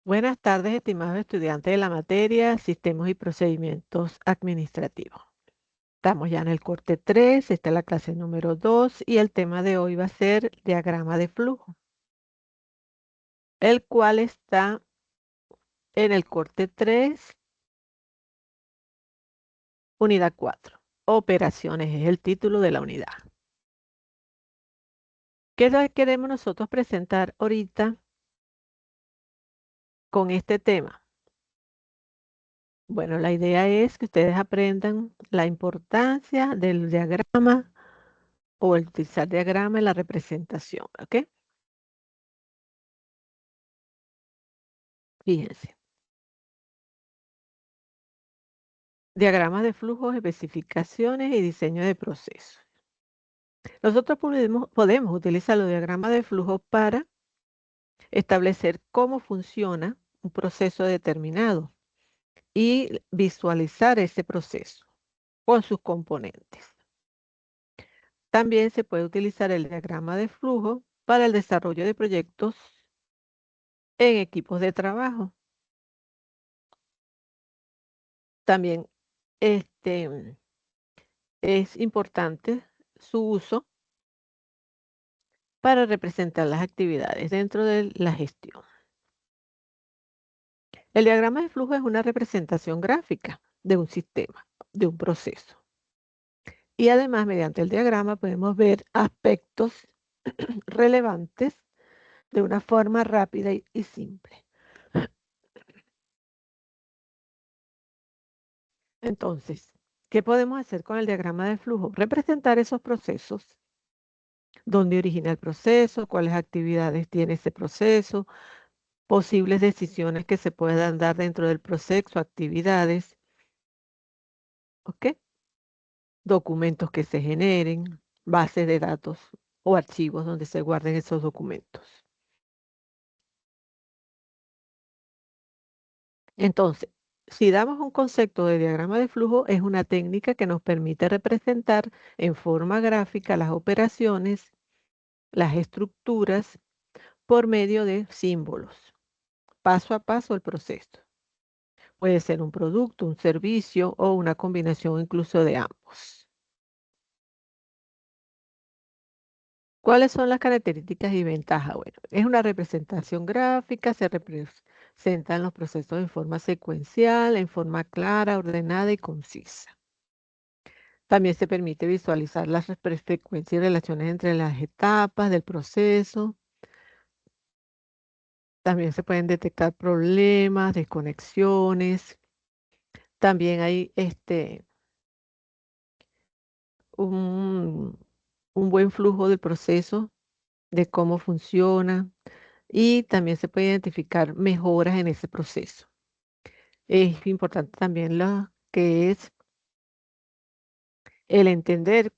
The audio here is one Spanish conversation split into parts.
Buenas tardes, estimados estudiantes de la materia Sistemas y Procedimientos Administrativos. Estamos ya en el corte 3, esta es la clase número 2 y el tema de hoy va a ser diagrama de flujo, el cual está en el corte 3, unidad 4. Operaciones es el título de la unidad. ¿Qué es lo que queremos nosotros presentar ahorita con este tema? Bueno, la idea es que ustedes aprendan la importancia del diagrama o el utilizar diagrama en la representación, ¿ok? Fíjense. Diagramas de flujos, especificaciones y diseño de procesos. Nosotros podemos utilizar los diagramas de flujo para establecer cómo funciona un proceso determinado y visualizar ese proceso con sus componentes. También se puede utilizar el diagrama de flujo para el desarrollo de proyectos en equipos de trabajo. También es importante su uso para representar las actividades dentro de la gestión. El diagrama de flujo es una representación gráfica de un sistema, de un proceso. Y además, mediante el diagrama podemos ver aspectos relevantes de una forma rápida y simple. Entonces, ¿qué podemos hacer con el diagrama de flujo? Representar esos procesos, dónde origina el proceso, cuáles actividades tiene ese proceso, posibles decisiones que se puedan dar dentro del proceso, actividades, ¿ok? Documentos que se generen, bases de datos o archivos donde se guarden esos documentos. Entonces, si damos un concepto de diagrama de flujo, es una técnica que nos permite representar en forma gráfica las operaciones, las estructuras, por medio de símbolos, paso a paso el proceso. Puede ser un producto, un servicio o una combinación incluso de ambos. ¿Cuáles son las características y ventajas? Bueno, es una representación gráfica, se representan los procesos en forma secuencial, en forma clara, ordenada y concisa. También se permite visualizar las frecuencias y relaciones entre las etapas del proceso. También se pueden detectar problemas, desconexiones. También hay un, un buen flujo del proceso, de cómo funciona. Y también se puede identificar mejoras en ese proceso. Es importante también lo que es el entender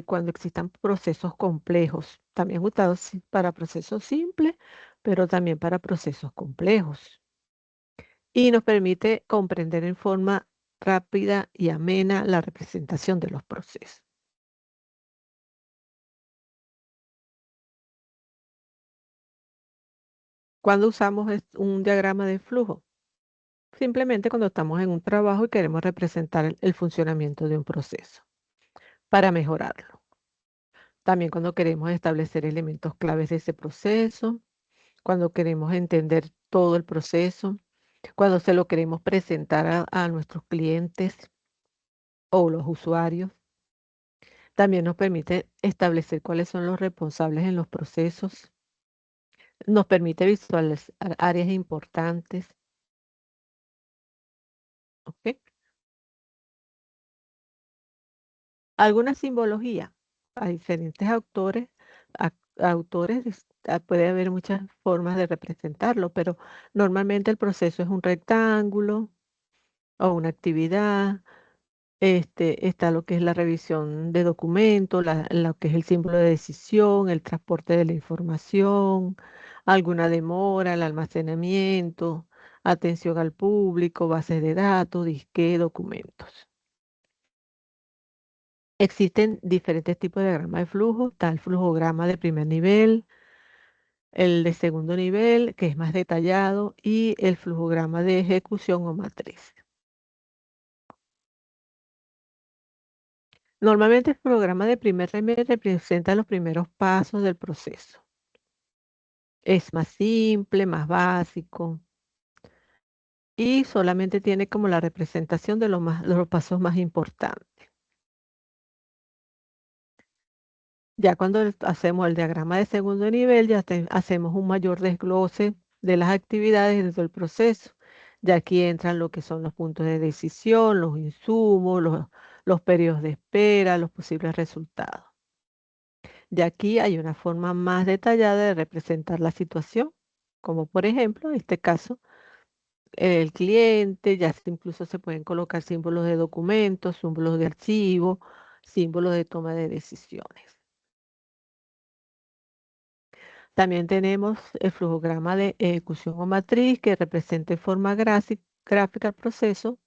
cuando existan procesos complejos, también usados para procesos simples, pero también para procesos complejos. Y nos permite comprender en forma rápida y amena la representación de los procesos. Cuando usamos un diagrama de flujo, simplemente cuando estamos en un trabajo y queremos representar el funcionamiento de un proceso para mejorarlo. También cuando queremos establecer elementos claves de ese proceso, cuando queremos entender todo el proceso, cuando se lo queremos presentar a nuestros clientes o los usuarios. También nos permite establecer cuáles son los responsables en los procesos. Nos permite visualizar áreas importantes. ¿Ok? Alguna simbología. A diferentes autores puede haber muchas formas de representarlo, pero normalmente el proceso es un rectángulo o una actividad. Está lo que es la revisión de documentos, lo que es el símbolo de decisión, el transporte de la información, alguna demora, el almacenamiento, atención al público, bases de datos, disque, documentos. Existen diferentes tipos de diagrama de flujo. Está el flujograma de primer nivel, el de segundo nivel, que es más detallado, y el flujograma de ejecución o matriz. Normalmente el programa de primer nivel representa los primeros pasos del proceso. Es más simple, más básico y solamente tiene como la representación de los pasos más importantes. Ya cuando hacemos el diagrama de segundo nivel, hacemos un mayor desglose de las actividades dentro del proceso. Ya aquí entran lo que son los puntos de decisión, los insumos, los periodos de espera, los posibles resultados. Ya aquí hay una forma más detallada de representar la situación, como por ejemplo, en este caso, el cliente, incluso se pueden colocar símbolos de documentos, símbolos de archivo, símbolos de toma de decisiones. También tenemos el flujograma de ejecución o matriz que representa en forma gráfica el proceso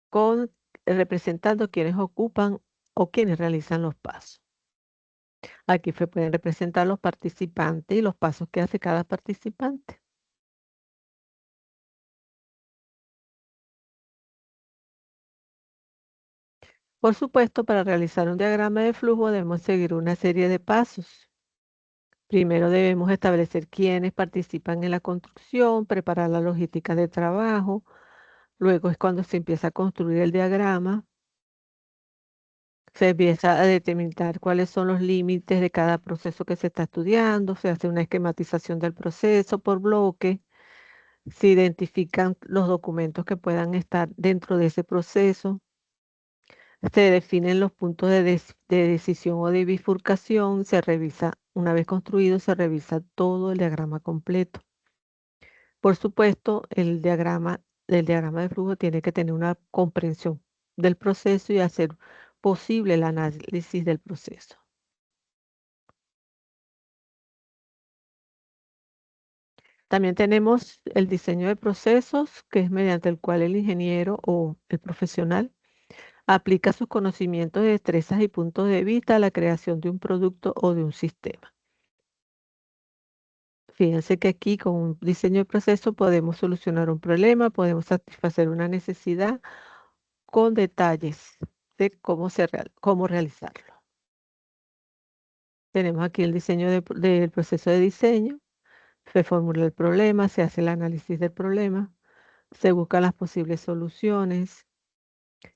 con representando quienes ocupan o quienes realizan los pasos. Aquí se pueden representar los participantes y los pasos que hace cada participante. Por supuesto, para realizar un diagrama de flujo debemos seguir una serie de pasos. Primero debemos establecer quiénes participan en la construcción, preparar la logística de trabajo. Luego es cuando se empieza a construir el diagrama. Se empieza a determinar cuáles son los límites de cada proceso que se está estudiando. Se hace una esquematización del proceso por bloque. Se identifican los documentos que puedan estar dentro de ese proceso. Se definen los puntos de decisión o de bifurcación, se revisa, una vez construido, se revisa todo el diagrama completo. Por supuesto, el diagrama de flujo tiene que tener una comprensión del proceso y hacer posible el análisis del proceso. También tenemos el diseño de procesos, que es mediante el cual el ingeniero o el profesional aplica sus conocimientos, destrezas y puntos de vista a la creación de un producto o de un sistema. Fíjense que aquí con un diseño de proceso podemos solucionar un problema, podemos satisfacer una necesidad con detalles de cómo realizarlo. Tenemos aquí el diseño del proceso de diseño, se formula el problema, se hace el análisis del problema, se buscan las posibles soluciones,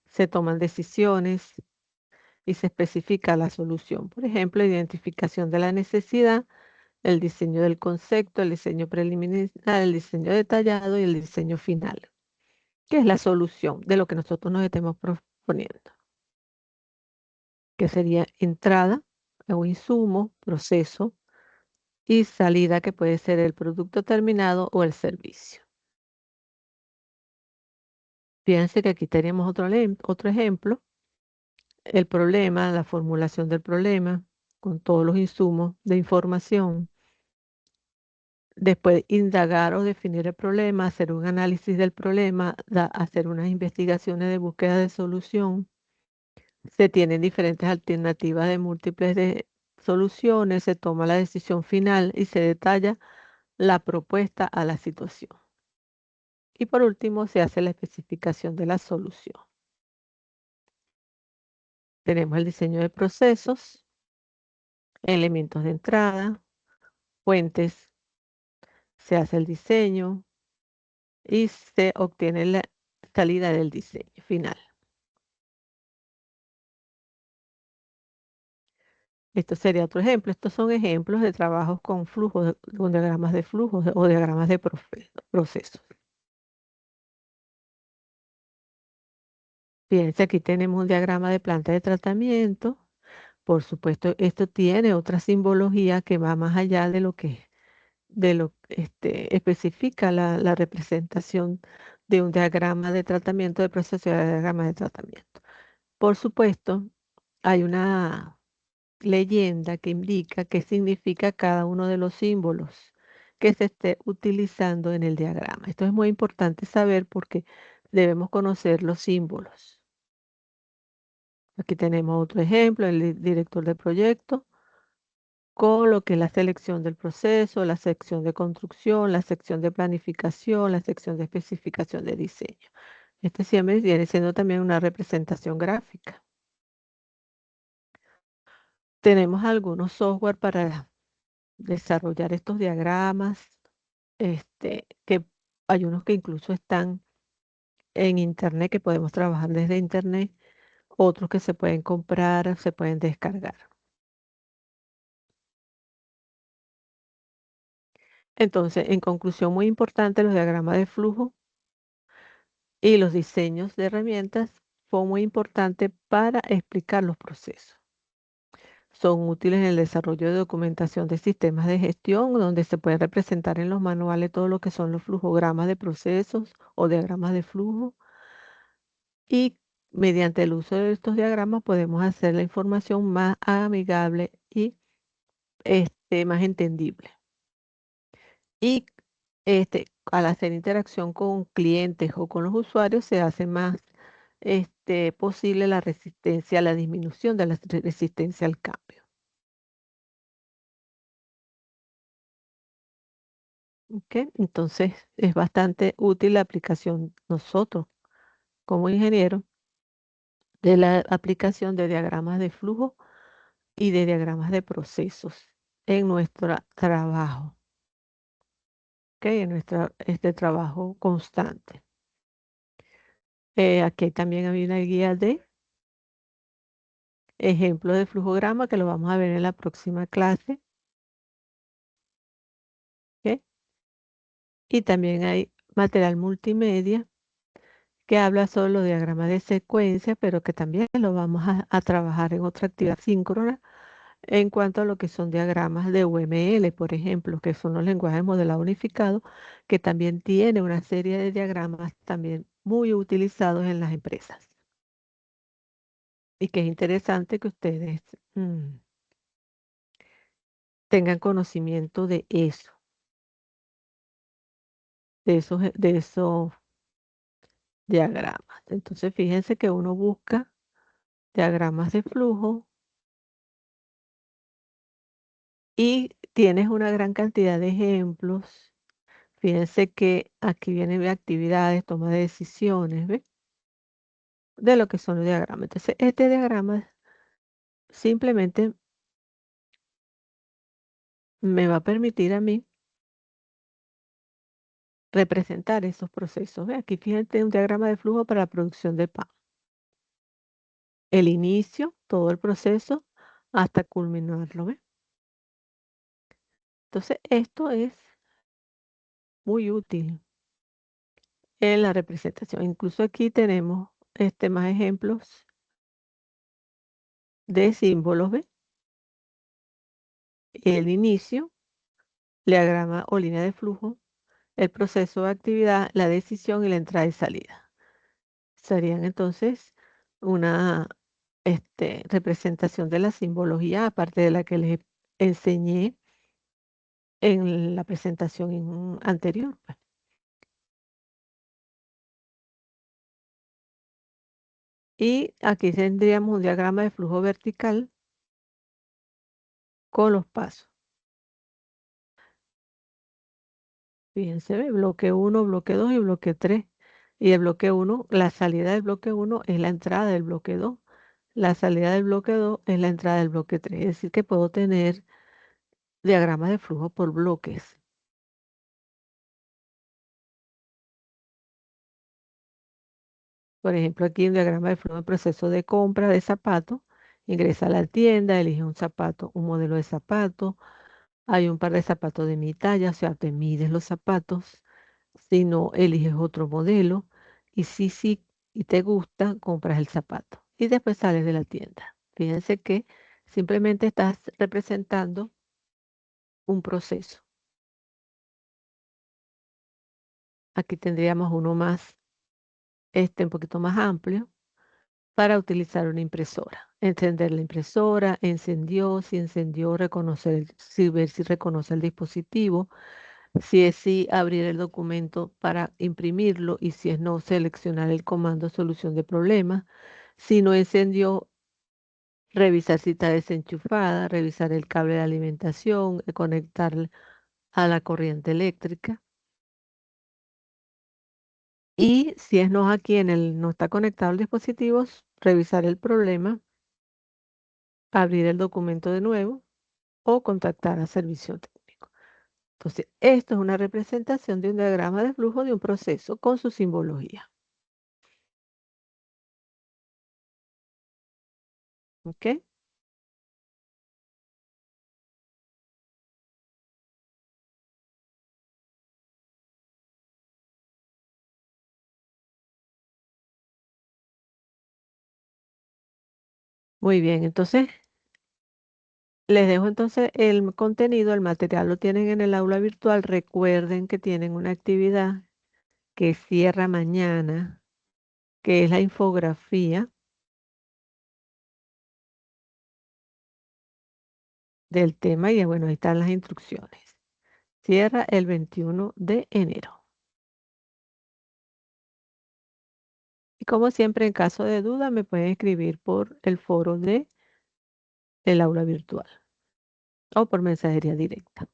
se toman decisiones y se especifica la solución. Por ejemplo, identificación de la necesidad, el diseño del concepto, el diseño preliminar, el diseño detallado y el diseño final, que es la solución de lo que nosotros nos estemos proponiendo, que sería entrada o insumo, proceso y salida, que puede ser el producto terminado o el servicio. Fíjense que aquí tenemos otro ejemplo, el problema, la formulación del problema con todos los insumos de información. Después, indagar o definir el problema, hacer un análisis del problema, hacer unas investigaciones de búsqueda de solución. Se tienen diferentes alternativas de múltiples de soluciones, se toma la decisión final y se detalla la propuesta a la situación. Y por último, se hace la especificación de la solución. Tenemos el diseño de procesos, elementos de entrada, fuentes, se hace el diseño y se obtiene la salida del diseño final. Esto sería otro ejemplo. Estos son ejemplos de trabajos con flujos, con diagramas de flujos o diagramas de procesos. Fíjense, aquí tenemos un diagrama de planta de tratamiento. Por supuesto, esto tiene otra simbología que va más allá de lo especifica la representación de un diagrama de tratamiento de proceso y de diagrama de tratamiento. Por supuesto, hay una leyenda que indica qué significa cada uno de los símbolos que se esté utilizando en el diagrama. Esto es muy importante saber porque debemos conocer los símbolos. Aquí tenemos otro ejemplo, el director de proyecto. con lo que es la selección del proceso, la sección de construcción, la sección de planificación, la sección de especificación de diseño. Este siempre viene siendo también una representación gráfica. Tenemos algunos software para desarrollar estos diagramas, que hay unos que incluso están en internet, que podemos trabajar desde internet, otros que se pueden comprar, se pueden descargar. Entonces, en conclusión, muy importante, los diagramas de flujo y los diseños de herramientas son muy importantes para explicar los procesos. Son útiles en el desarrollo de documentación de sistemas de gestión, donde se puede representar en los manuales todo lo que son los flujogramas de procesos o diagramas de flujo. Y mediante el uso de estos diagramas podemos hacer la información más amigable y más entendible. Y al hacer interacción con clientes o con los usuarios, se hace más posible la resistencia, la disminución de la resistencia al cambio. ¿Ok? Entonces, es bastante útil la aplicación nosotros como ingenieros de la aplicación de diagramas de flujo y de diagramas de procesos en nuestro trabajo, ¿ok? En nuestro trabajo constante. Aquí también hay una guía de ejemplos de flujograma que lo vamos a ver en la próxima clase, ¿ok? Y también hay material multimedia que habla sobre los diagramas de secuencia, pero que también lo vamos a trabajar en otra actividad síncrona en cuanto a lo que son diagramas de UML, por ejemplo, que son los lenguajes de modelado unificado, que también tiene una serie de diagramas también muy utilizados en las empresas. Y que es interesante que ustedes tengan conocimiento de eso, de esos diagramas. Entonces, fíjense que uno busca diagramas de flujo y tienes una gran cantidad de ejemplos. Fíjense que aquí vienen actividades, toma de decisiones, ¿ves? De lo que son los diagramas. Entonces, este diagrama simplemente me va a permitir a mí representar esos procesos. ¿Ve? Aquí fíjense un diagrama de flujo para la producción de pan. El inicio, todo el proceso, hasta culminarlo. ¿Ve? Entonces, esto es muy útil en la representación. Incluso aquí tenemos más ejemplos de símbolos. ¿Ve? El inicio, diagrama o línea de flujo, el proceso de actividad, la decisión y la entrada y salida. Serían entonces una representación de la simbología, aparte de la que les enseñé en la presentación anterior, pues. Y aquí tendríamos un diagrama de flujo vertical con los pasos. Fíjense, ¿ve? Bloque 1, bloque 2 y bloque 3. Y el bloque 1, la salida del bloque 1 es la entrada del bloque 2. La salida del bloque 2 es la entrada del bloque 3. Es decir, que puedo tener diagramas de flujo por bloques. Por ejemplo, aquí un diagrama de flujo de proceso de compra de zapatos. Ingresa a la tienda, elige un zapato, un modelo de zapato. Hay un par de zapatos de mi talla, o sea, te mides los zapatos. Si no, eliges otro modelo. Y si sí y te gusta, compras el zapato. Y después sales de la tienda. Fíjense que simplemente estás representando un proceso. Aquí tendríamos uno más, un poquito más amplio, para utilizar una impresora. Encender la impresora, si encendió, ver si reconoce el dispositivo, si es sí, abrir el documento para imprimirlo y si es no, seleccionar el comando solución de problemas. Si no encendió, revisar si está desenchufada, revisar el cable de alimentación, conectar a la corriente eléctrica. Y si es no aquí no está conectado el dispositivo, revisar el problema, abrir el documento de nuevo o contactar a servicio técnico. Entonces, esto es una representación de un diagrama de flujo de un proceso con su simbología. ¿Ok? Muy bien, entonces les dejo entonces el contenido, el material lo tienen en el aula virtual. Recuerden que tienen una actividad que cierra mañana, que es la infografía del tema y bueno, ahí están las instrucciones. Cierra el 21 de enero. Y como siempre, en caso de duda, me pueden escribir por el foro del aula virtual o por mensajería directa.